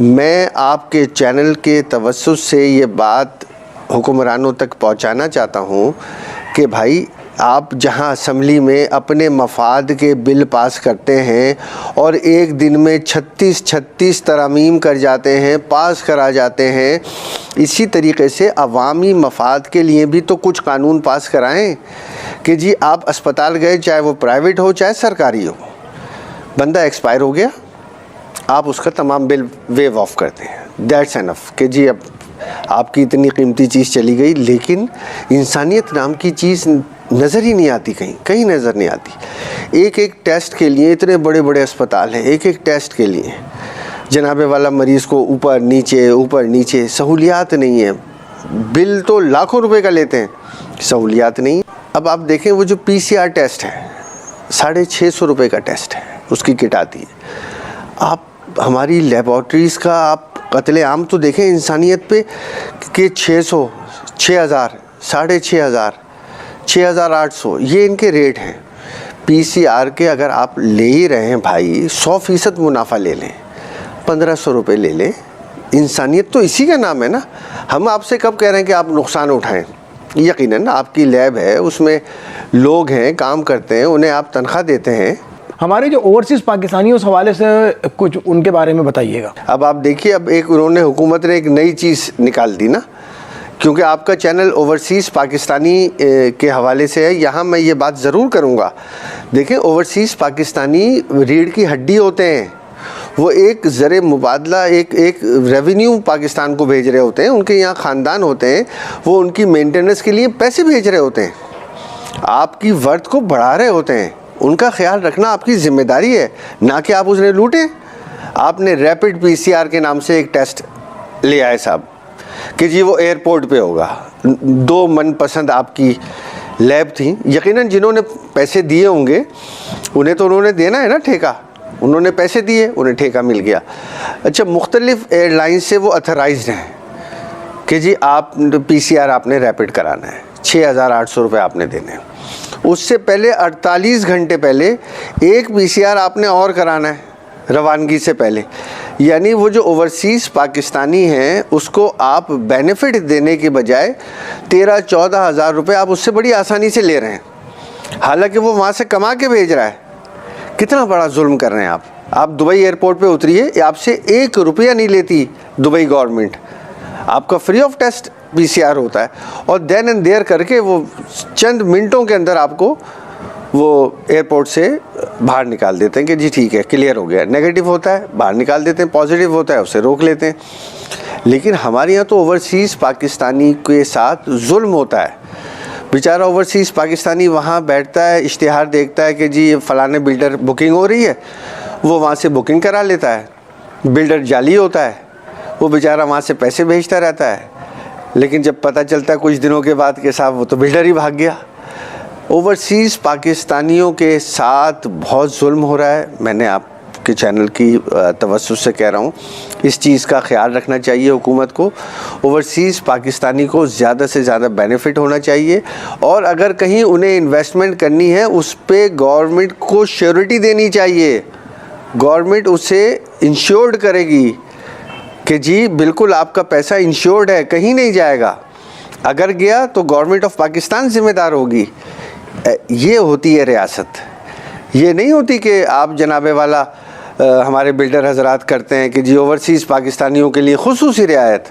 میں آپ کے چینل کے توسط سے یہ بات حکمرانوں تک پہنچانا چاہتا ہوں کہ بھائی آپ جہاں اسمبلی میں اپنے مفاد کے بل پاس کرتے ہیں اور ایک دن میں 36 ترامیم کر جاتے ہیں، پاس کرا جاتے ہیں، اسی طریقے سے عوامی مفاد کے لیے بھی تو کچھ قانون پاس کرائیں کہ جی آپ اسپتال گئے، چاہے وہ پرائیویٹ ہو چاہے سرکاری ہو، بندہ ایکسپائر ہو گیا، آپ اس کا تمام بل ویو آف کرتے ہیں، دیٹس انف کہ جی اب آپ کی اتنی قیمتی چیز چلی گئی، لیکن انسانیت نام کی چیز نظر ہی نہیں آتی، کہیں نظر نہیں آتی۔ ایک ٹیسٹ کے لیے اتنے بڑے بڑے اسپتال ہیں، ایک ٹیسٹ کے لیے جناب والا مریض کو اوپر نیچے سہولیات نہیں ہیں، بل تو لاکھوں روپے کا لیتے ہیں، سہولیات نہیں۔ اب آپ دیکھیں وہ جو PCR ٹیسٹ ہے 650 روپے کا ٹیسٹ ہے، اس کی کٹ آتی ہے۔ آپ ہماری لیبارٹریز کا آپ قتل عام تو دیکھیں انسانیت پہ کہ 600، 6000، 6500، 6800 یہ ان کے ریٹ ہیں۔ PCR کے اگر آپ لے ہی رہے ہیں بھائی 100% منافع لے لیں، 1500 روپے لے لیں، انسانیت تو اسی کا نام ہے نا۔ ہم آپ سے کب کہہ رہے ہیں کہ آپ نقصان اٹھائیں؟ یقیناً آپ کی لیب ہے، اس میں لوگ ہیں، کام کرتے ہیں، انہیں آپ تنخواہ دیتے ہیں۔ ہمارے جو اوورسیز پاکستانی اس حوالے سے کچھ ان کے بارے میں بتائیے گا۔ اب آپ دیکھیے، اب انہوں نے حکومت نے ایک نئی چیز نکال دی نا، کیونکہ آپ کا چینل اوورسیز پاکستانی کے حوالے سے ہے، یہاں میں یہ بات ضرور کروں گا۔ دیکھیں اوورسیز پاکستانی ریڑھ کی ہڈی ہوتے ہیں، وہ ایک زر مبادلہ ایک ریونیو پاکستان کو بھیج رہے ہوتے ہیں، ان کے یہاں خاندان ہوتے ہیں، وہ ان کی مینٹیننس کے لیے پیسے بھیج رہے ہوتے ہیں، آپ کی ورتھ کو بڑھا رہے ہوتے ہیں، ان کا خیال رکھنا آپ کی ذمہ داری ہے، نہ کہ آپ اسے لوٹیں۔ آپ نے ریپڈ PCR کے نام سے ایک ٹیسٹ لے آئے صاحب کہ جی وہ ایئرپورٹ پہ ہوگا، 2 من پسند آپ کی لیب تھیں، یقیناً جنہوں نے پیسے دیے ہوں گے انہیں تو انہوں نے دینا ہے نا ٹھیکہ، انہوں نے پیسے دیے، انہیں ٹھیکہ مل گیا۔ اچھا، مختلف ایئر لائنز سے وہ اتھرائزڈ ہیں کہ جی آپ PCR آپ نے ریپڈ کرانا ہے، 6800 روپے آپ نے دینے ہیں، اس سے پہلے 48 گھنٹے پہلے ایک PCR آپ نے اور کرانا ہے روانگی سے پہلے، یعنی وہ جو اوورسیز پاکستانی ہیں اس کو آپ بینیفٹ دینے کے بجائے 13-14 ہزار روپے آپ اس سے بڑی آسانی سے لے رہے ہیں، حالانکہ وہ وہاں سے کما کے بھیج رہا ہے۔ کتنا بڑا ظلم کر رہے ہیں آپ دبئی ایئرپورٹ پہ اتریے، آپ سے 1 روپیہ نہیں لیتی دبئی گورنمنٹ، آپ کا فری آف ٹیسٹ PCR ہوتا ہے، اور دین اینڈ دیئر کر کے وہ چند منٹوں کے اندر آپ کو وہ ایئرپورٹ سے باہر نکال دیتے ہیں کہ جی ٹھیک ہے کلیئر ہو گیا، نیگیٹو ہوتا ہے باہر نکال دیتے ہیں، پازیٹیو ہوتا ہے اسے روک لیتے ہیں۔ لیکن ہمارے یہاں تو اوورسیز پاکستانی کے ساتھ ظلم ہوتا ہے، بیچارہ اوورسیز پاکستانی وہاں بیٹھتا ہے، اشتہار دیکھتا ہے کہ جی فلانے بلڈر بکنگ ہو رہی ہے، وہ وہاں سے بکنگ کرا لیتا ہے، بلڈر جعلی ہوتا ہے، وہ بیچارہ وہاں سے پیسے بھیجتا رہتا ہے، لیکن جب پتہ چلتا ہے کچھ دنوں کے بعد کہ صاحب وہ تو بلڈر ہی بھاگ گیا۔ اوورسیز پاکستانیوں کے ساتھ بہت ظلم ہو رہا ہے، میں نے آپ کے چینل کی توسط سے کہہ رہا ہوں، اس چیز کا خیال رکھنا چاہیے حکومت کو، اوورسیز پاکستانی کو زیادہ سے زیادہ بینیفٹ ہونا چاہیے، اور اگر کہیں انہیں انویسٹمنٹ کرنی ہے اس پہ گورنمنٹ کو شیورٹی دینی چاہیے، گورنمنٹ اسے انشورڈ کرے گی کہ جی بالکل آپ کا پیسہ انشورڈ ہے، کہیں نہیں جائے گا، اگر گیا تو گورنمنٹ آف پاکستان ذمہ دار ہوگی۔ یہ ہوتی ہے ریاست، یہ نہیں ہوتی کہ آپ جناب والا ہمارے بلڈر حضرات کرتے ہیں کہ جی اوورسیز پاکستانیوں کے لیے خصوصی رعایت،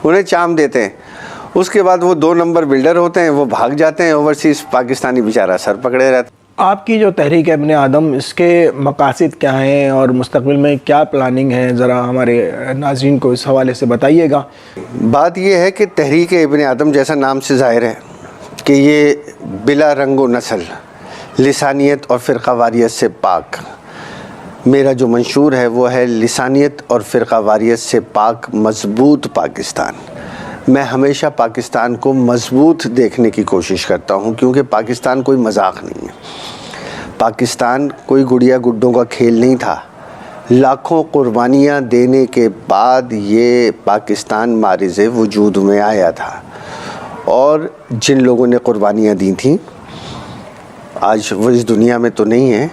انہیں چام دیتے ہیں، اس کے بعد وہ 2 نمبر بلڈر ہوتے ہیں، وہ بھاگ جاتے ہیں، اوورسیز پاکستانی بیچارہ سر پکڑے رہتے ہیں۔ آپ کی جو تحریک ابن آدم، اس کے مقاصد کیا ہیں اور مستقبل میں کیا پلاننگ ہے، ذرا ہمارے ناظرین کو اس حوالے سے بتائیے گا۔ بات یہ ہے کہ تحریک ابن آدم جیسا نام سے ظاہر ہے کہ یہ بلا رنگ و نسل، لسانیت اور فرقہ واریت سے پاک، میرا جو منشور ہے وہ ہے لسانیت اور فرقہ واریت سے پاک مضبوط پاکستان۔ میں ہمیشہ پاکستان کو مضبوط دیکھنے کی کوشش کرتا ہوں، کیونکہ پاکستان کوئی مذاق نہیں ہے، پاکستان کوئی گڑیا گڈوں کا کھیل نہیں تھا، لاکھوں قربانیاں دینے کے بعد یہ پاکستان مارز وجود میں آیا تھا، اور جن لوگوں نے قربانیاں دی تھیں آج وہ اس دنیا میں تو نہیں ہیں،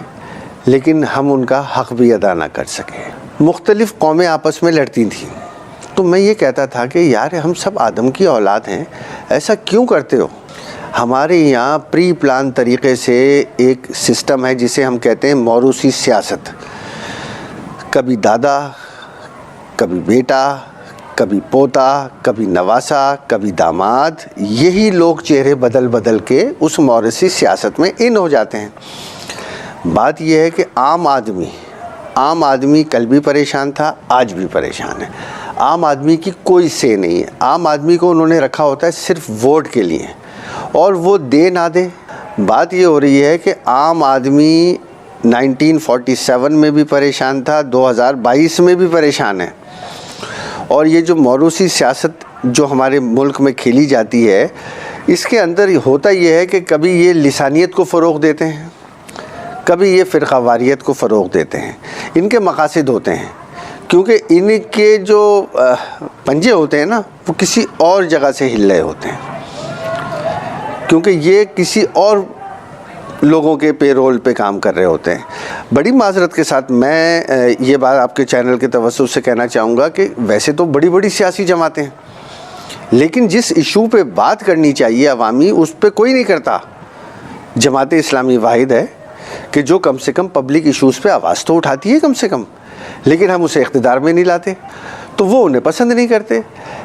لیکن ہم ان کا حق بھی ادا نہ کر سکے۔ مختلف قومیں آپس میں لڑتی تھیں. تو میں یہ کہتا تھا کہ یار ہم سب آدم کی اولاد ہیں, ایسا کیوں کرتے ہو؟ ہمارے یہاں پری پلان طریقے سے ایک سسٹم ہے جسے ہم کہتے ہیں موروثی سیاست. کبھی دادا, کبھی بیٹا, کبھی پوتا, کبھی نواسا, کبھی داماد, یہی لوگ چہرے بدل بدل کے اس موروثی سیاست میں ان ہو جاتے ہیں. بات یہ ہے کہ عام آدمی کل بھی پریشان تھا, آج بھی پریشان ہے. عام آدمی کی کوئی سے نہیں ہے. عام آدمی کو انہوں نے رکھا ہوتا ہے صرف ووٹ کے لیے, اور وہ دے نہ دے. بات یہ ہو رہی ہے کہ عام آدمی 1947 میں بھی پریشان تھا, 2022 میں بھی پریشان ہے. اور یہ جو موروثی سیاست جو ہمارے ملک میں کھیلی جاتی ہے, اس کے اندر ہوتا یہ ہے کہ کبھی یہ لسانیت کو فروغ دیتے ہیں, کبھی یہ فرقہ واریت کو فروغ دیتے ہیں. ان کے مقاصد ہوتے ہیں, کیونکہ ان کے جو پنجے ہوتے ہیں نا, وہ کسی اور جگہ سے ہل رہے ہوتے ہیں, کیونکہ یہ کسی اور لوگوں کے پے رول پہ کام کر رہے ہوتے ہیں. بڑی معذرت کے ساتھ میں یہ بات آپ کے چینل کے توسط سے کہنا چاہوں گا کہ ویسے تو بڑی بڑی سیاسی جماعتیں ہیں, لیکن جس ایشو پہ بات کرنی چاہیے عوامی, اس پہ کوئی نہیں کرتا. جماعت اسلامی واحد ہے کہ جو کم سے کم پبلک ایشوز پہ آواز تو اٹھاتی ہے کم سے کم, لیکن ہم اسے اقتدار میں نہیں لاتے, تو وہ انہیں پسند نہیں کرتے.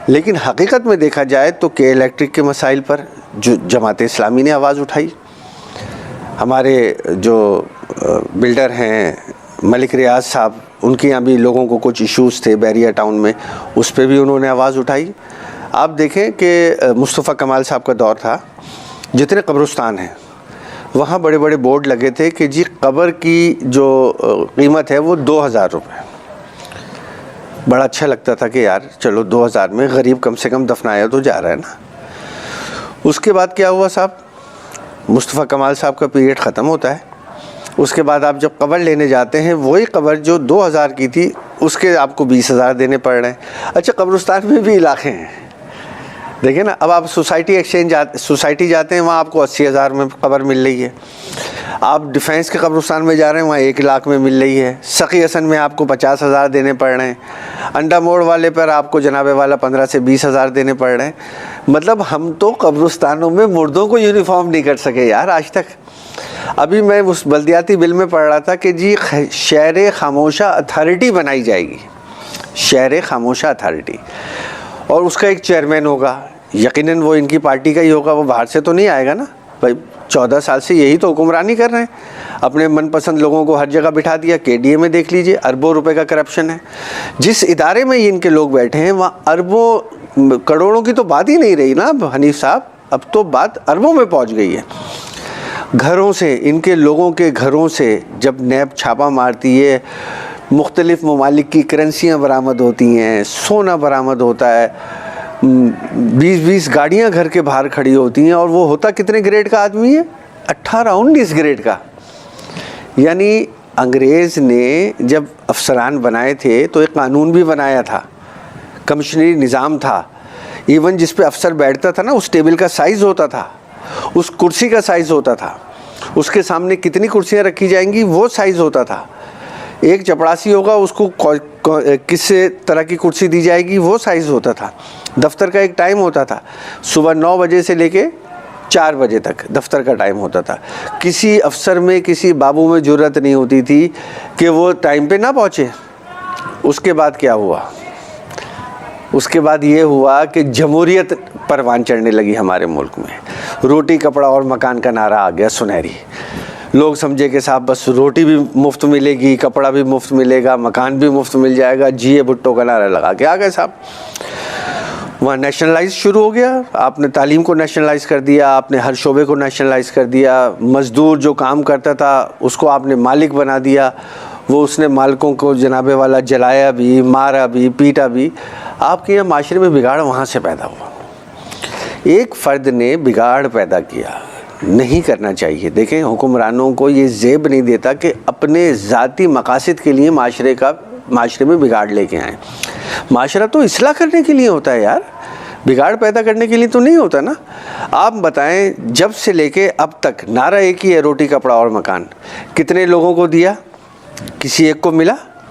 لیکن حقیقت میں دیکھا جائے تو کے الیکٹرک کے مسائل پر جو جماعت اسلامی نے آواز اٹھائی, ہمارے جو بلڈر ہیں ملک ریاض صاحب, ان کے یہاں بھی لوگوں کو کچھ ایشوز تھے بیریا ٹاؤن میں, اس پہ بھی انہوں نے آواز اٹھائی. آپ دیکھیں کہ مصطفیٰ کمال صاحب کا دور تھا, جتنے قبرستان ہیں وہاں بڑے بڑے بورڈ لگے تھے کہ جی قبر کی جو قیمت ہے وہ 2000 روپے. بڑا اچھا لگتا تھا کہ یار چلو 2000 میں غریب کم سے کم دفنایا تو جا رہا ہے نا. اس کے بعد کیا ہوا صاحب, مصطفیٰ کمال صاحب کا پیریڈ ختم ہوتا ہے. اس کے بعد آپ جب قبر لینے جاتے ہیں, وہی قبر جو 2000 کی تھی اس کے آپ کو 20,000 دینے پڑ رہے ہیں. اچھا قبرستان میں بھی علاقے ہیں, دیکھیں نا, اب آپ سوسائٹی جاتے ہیں, وہاں آپ کو 80,000 میں قبر مل رہی ہے. آپ ڈیفینس کے قبرستان میں جا رہے ہیں, وہاں 1 لاکھ میں مل رہی ہے. سقی حسن میں آپ کو 50,000 دینے پڑ رہے ہیں. انڈا موڑ والے پر آپ کو جناب والا 15 سے 20,000 دینے پڑ رہے ہیں. مطلب ہم تو قبرستانوں میں مردوں کو یونیفارم نہیں کر سکے یار آج تک. ابھی میں اس بلدیاتی بل میں پڑھ رہا تھا کہ جی شہر خاموشہ اتھارٹی بنائی جائے گی, شہر خاموشہ اتھارٹی, اور اس کا ایک چیئرمین ہوگا. یقیناً وہ ان کی پارٹی کا ہی ہوگا, وہ باہر سے تو نہیں آئے گا نا بھائی. 14 سال سے یہی تو حکمرانی کر رہے ہیں, اپنے من پسند لوگوں کو ہر جگہ بٹھا دیا. KDA میں دیکھ لیجئے اربوں روپے کا کرپشن ہے. جس ادارے میں ان کے لوگ بیٹھے ہیں وہاں اربوں کروڑوں کی تو بات ہی نہیں رہی نا حنیف صاحب, اب تو بات اربوں میں پہنچ گئی ہے. گھروں سے, ان کے لوگوں کے گھروں سے جب نیب چھاپا مارتی ہے, مختلف ممالک کی کرنسیاں برآمد ہوتی ہیں, سونا برآمد ہوتا ہے, 20 گاڑیاں گھر کے باہر کھڑی ہوتی ہیں, اور وہ ہوتا کتنے گریڈ کا آدمی ہے, 18-19 گریڈ کا. یعنی انگریز نے جب افسران بنائے تھے تو ایک قانون بھی بنایا تھا, کمشنری نظام تھا. ایون جس پہ افسر بیٹھتا تھا نا, اس ٹیبل کا سائز ہوتا تھا, اس کرسی کا سائز ہوتا تھا, اس کے سامنے کتنی کرسیاں رکھی جائیں گی وہ سائز ہوتا تھا. ایک چپڑاسی ہوگا, اس کو کس طرح کی کرسی دی جائے گی وہ سائز ہوتا تھا. دفتر کا ایک ٹائم ہوتا تھا, صبح 9 بجے سے لے کے 4 بجے تک دفتر کا ٹائم ہوتا تھا. کسی افسر میں, کسی بابو میں جرت نہیں ہوتی تھی کہ وہ ٹائم پہ نہ پہنچے. اس کے بعد کیا ہوا, اس کے بعد یہ ہوا کہ جمہوریت پروان چڑھنے لگی ہمارے ملک میں. روٹی کپڑا اور مکان کا نعرہ آ گیا سنہری. لوگ سمجھے کہ صاحب بس روٹی بھی مفت ملے گی, کپڑا بھی مفت ملے گا, مکان بھی مفت مل جائے گا. جیے بھٹو کا نعرہ لگا کے آ گئے صاحب. وہاں نیشنلائز شروع ہو گیا. آپ نے تعلیم کو نیشنلائز کر دیا, آپ نے ہر شعبے کو نیشنلائز کر دیا. مزدور جو کام کرتا تھا اس کو آپ نے مالک بنا دیا. وہ اس نے مالکوں کو جناب والا جلایا بھی, مارا بھی, پیٹا بھی. آپ کے یہاں معاشرے میں بگاڑ وہاں سے پیدا ہوا. ایک فرد نے بگاڑ پیدا کیا, نہیں کرنا چاہیے. دیکھیں حکمرانوں کو یہ زیب نہیں دیتا کہ اپنے ذاتی مقاصد کے لیے معاشرے میں بگاڑ لے کے آئیں. معاشرہ تو اصلاح کرنے کے لیے ہوتا ہے یار, بگاڑ پیدا کرنے کے لیے تو نہیں ہوتا نا. آپ بتائیں جب سے لے کے اب تک نعرہ ایک ہی ہے, روٹی کپڑا اور مکان. کتنے لوگوں کو دیا, کسی ایک کو ملا,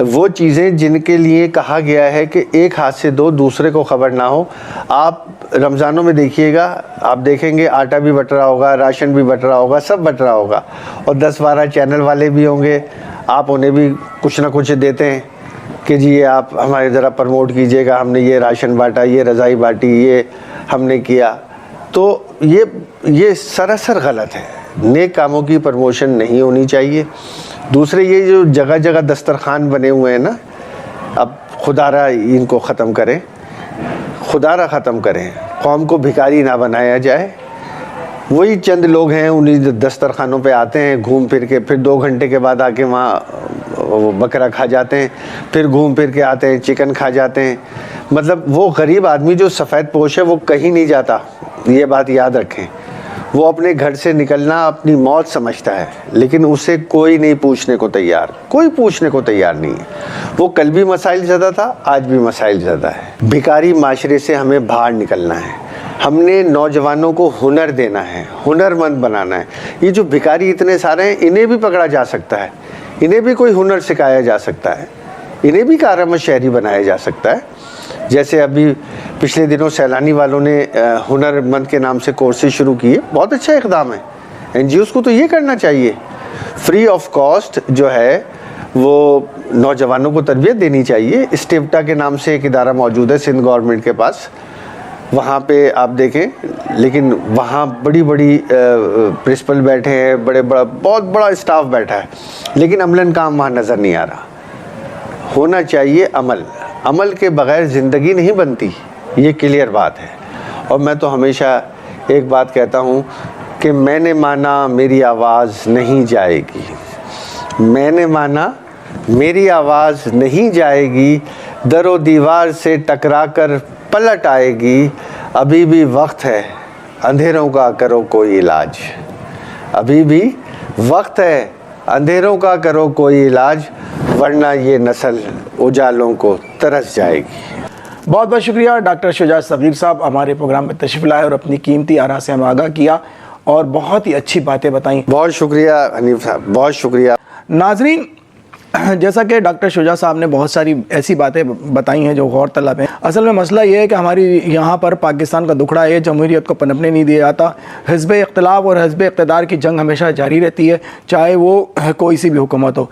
وہ چیزیں جن کے لیے کہا گیا ہے کہ ایک ہاتھ سے دو دوسرے کو خبر نہ ہو. آپ رمضانوں میں دیکھیے گا, آپ دیکھیں گے آٹا بھی بٹ رہا ہوگا, راشن بھی بٹ رہا ہوگا, سب بٹ رہا ہوگا, اور 10-12 چینل والے بھی ہوں گے, آپ انہیں بھی کچھ نہ کچھ دیتے ہیں کہ جی یہ آپ ہمارے ذرا پروموٹ کیجئے گا, ہم نے یہ راشن بانٹا, یہ رضائی بانٹی, یہ ہم نے کیا. تو یہ سراسر غلط ہے. نیک کاموں کی پروموشن نہیں ہونی چاہیے. دوسرے یہ جو جگہ جگہ دسترخوان بنے ہوئے ہیں نا, اب خدا را ان کو ختم کریں, خدا را ختم کریں. قوم کو بھکاری نہ بنایا جائے. وہی چند لوگ ہیں انہیں دسترخوانوں پہ آتے ہیں گھوم پھر کے, پھر 2 گھنٹے کے بعد آ کے وہاں بکرا کھا جاتے ہیں, پھر گھوم پھر کے آتے ہیں چکن کھا جاتے ہیں. مطلب وہ غریب آدمی جو سفید پوش ہے وہ کہیں نہیں جاتا, یہ بات یاد رکھیں. وہ اپنے گھر سے نکلنا اپنی موت سمجھتا ہے, لیکن اسے کوئی نہیں پوچھنے کو تیار, کوئی پوچھنے کو تیار نہیں ہے. وہ کل بھی مسائل زدہ تھا, آج بھی مسائل زدہ ہے. بھکاری معاشرے سے ہمیں باہر نکلنا ہے. ہم نے نوجوانوں کو ہنر دینا ہے, ہنر مند بنانا ہے. یہ جو بھکاری اتنے سارے ہیں انہیں بھی پکڑا جا سکتا ہے, انہیں بھی کوئی ہنر سکھایا جا سکتا ہے, انہیں بھی کارآمد شہری بنایا جا سکتا ہے. جیسے ابھی پچھلے دنوں سیلانی والوں نے ہنر مند کے نام سے کورسز شروع کیے, بہت اچھا اقدام ہے. NGOs کو تو یہ کرنا چاہیے, فری آف کاسٹ جو ہے وہ نوجوانوں کو تربیت دینی چاہیے. اسٹیوٹا کے نام سے ایک ادارہ موجود ہے سندھ گورنمنٹ کے پاس, وہاں پہ آپ دیکھیں, لیکن وہاں بڑی بڑی پرنسپل بیٹھے ہیں, بہت بڑا اسٹاف بیٹھا ہے, لیکن عملاً کام وہاں نظر نہیں آ رہا. ہونا چاہیے عمل, عمل کے بغیر زندگی نہیں بنتی, یہ کلیئر بات ہے. اور میں تو ہمیشہ ایک بات کہتا ہوں کہ میں نے مانا میری آواز نہیں جائے گی, میں نے مانا میری آواز نہیں جائے گی, در و دیوار سے ٹکرا کر پلٹ آئے گی. ابھی بھی وقت ہے, اندھیروں کا کرو کوئی علاج. ابھی بھی وقت ہے, اندھیروں کا کرو کوئی علاج, ورنہ یہ نسل اجالوں کو ترس جائے گی. بہت بہت شکریہ ڈاکٹر شجاع صغیر صاحب, ہمارے پروگرام میں تشریف لائے اور اپنی قیمتی آراء سے ہمیں آگاہ کیا اور بہت ہی اچھی باتیں بتائیں. بہت شکریہ حنیف صاحب, بہت شکریہ. ناظرین, جیسا کہ ڈاکٹر شجاع صاحب نے بہت ساری ایسی باتیں بتائی ہیں جو غور طلب ہیں. اصل میں مسئلہ یہ ہے کہ ہماری یہاں پر پاکستان کا دکھڑا ہے, جمہوریت کو پنپنے نہیں دیا جاتا. حزب اختلاف اور حزب اقتدار کی جنگ ہمیشہ جاری رہتی ہے, چاہے وہ کوئی سی بھی حکومت ہو.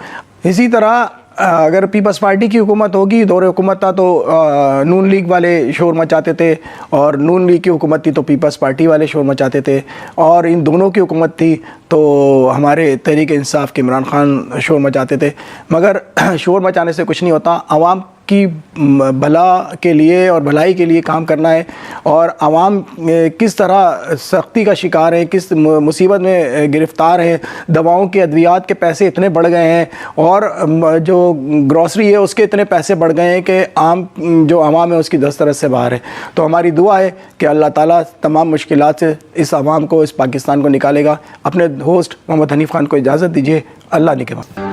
اسی طرح اگر پیپلز پارٹی کی حکومت ہوگی, دور حکومت تھا تو نون لیگ والے شور مچاتے تھے, اور نون لیگ کی حکومت تھی تو پیپلز پارٹی والے شور مچاتے تھے, اور ان دونوں کی حکومت تھی تو ہمارے تحریک انصاف کے عمران خان شور مچاتے تھے. مگر شور مچانے سے کچھ نہیں ہوتا, عوام کی بھلا کے لیے اور بھلائی کے لیے کام کرنا ہے. اور عوام کس طرح سختی کا شکار ہے, کس مصیبت میں گرفتار ہیں, دواؤں کے ادویات کے پیسے اتنے بڑھ گئے ہیں, اور جو گروسری ہے اس کے اتنے پیسے بڑھ گئے ہیں کہ عام جو عوام ہے اس کی دسترس سے باہر ہے. تو ہماری دعا ہے کہ اللہ تعالیٰ تمام مشکلات سے اس عوام کو, اس پاکستان کو نکالے گا. اپنے ہوسٹ محمد حنیف خان کو اجازت دیجیے. اللہ نگہبان.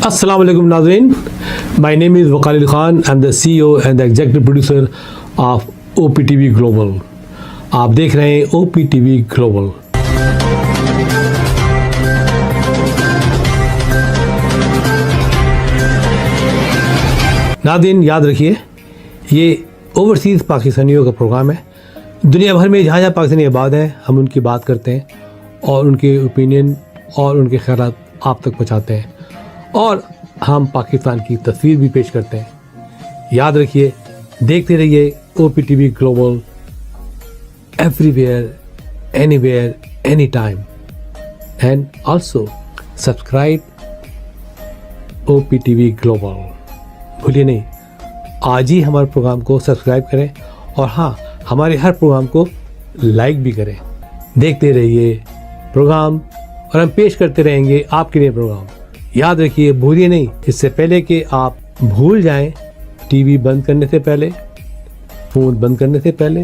السلام علیکم ناظرین, my name is Waqar Ali Khan, I am the CEO and the executive producer of OPTV global. آپ دیکھ رہے ہیں OPTV گلوبل. ناظرین یاد رکھیے, یہ اوورسیز پاکستانیوں کا پروگرام ہے. دنیا بھر میں جہاں جہاں پاکستانی آباد ہیں ہم ان کی بات کرتے ہیں اور ان کے اوپینین اور ان کے خیالات آپ تک پہنچاتے ہیں, اور ہم پاکستان کی تصویر بھی پیش کرتے ہیں. یاد رکھیے, دیکھتے رہیے OPTV global, everywhere, anywhere, any time. And also subscribe OPTV global. بھولیے نہیں, آج ہی ہمارے پروگرام کو سبسکرائب کریں, اور ہاں ہمارے ہر پروگرام کو لائک بھی کریں. دیکھتے رہیے پروگرام, اور ہم پیش کرتے رہیں گے آپ کے لیے پروگرام. یاد رکھیے, بھولیے نہیں, اس سے پہلے کہ آپ بھول جائیں, ٹی وی بند کرنے سے پہلے, فون بند کرنے سے پہلے,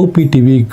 OPTV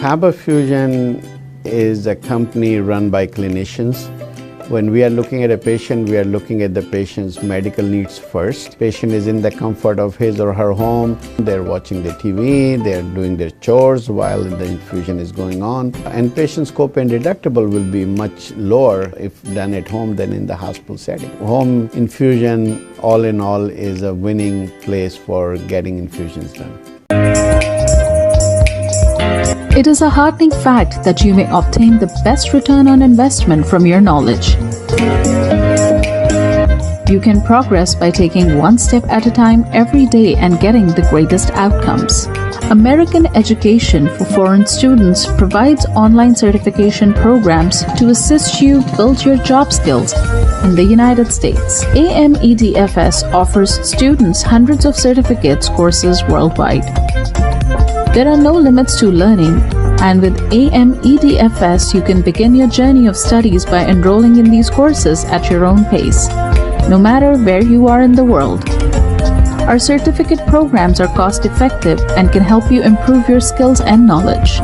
Faber Fusion is a company run by clinicians. When we are looking at a patient, we are looking at the patient's medical needs first. Patient is in the comfort of his or her home. They're watching the TV, they're doing their chores while the infusion is going on. And patient's copay and deductible will be much lower if done at home than in the hospital setting. Home infusion, all in all, is a winning place for getting infusions done. It is a heartening fact that you may obtain the best return on investment from your knowledge. You can progress by taking one step at a time every day and getting the greatest outcomes. American Education for Foreign Students provides online certification programs to assist you build your job skills in the United States. AMEDFS offers students hundreds of certificates courses worldwide. There are no limits to learning, and with AMEDFS, you can begin your journey of studies by enrolling in these courses at your own pace, no matter where you are in the world. Our certificate programs are cost-effective and can help you improve your skills and knowledge.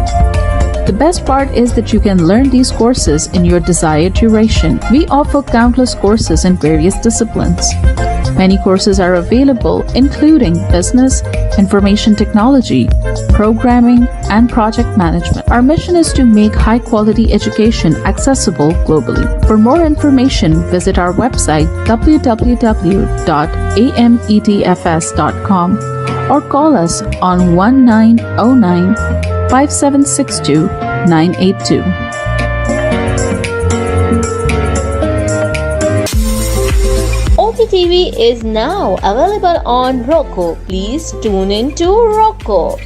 The best part is that you can learn these courses in your desired duration. We offer countless courses in various disciplines. Many courses are available, including business, information technology, programming, and project management. Our mission is to make high-quality education accessible globally. For more information, visit our website www.amedfs.com or call us on 1909-5762-982. OPTV is now available on Roku. Please tune in to Roku.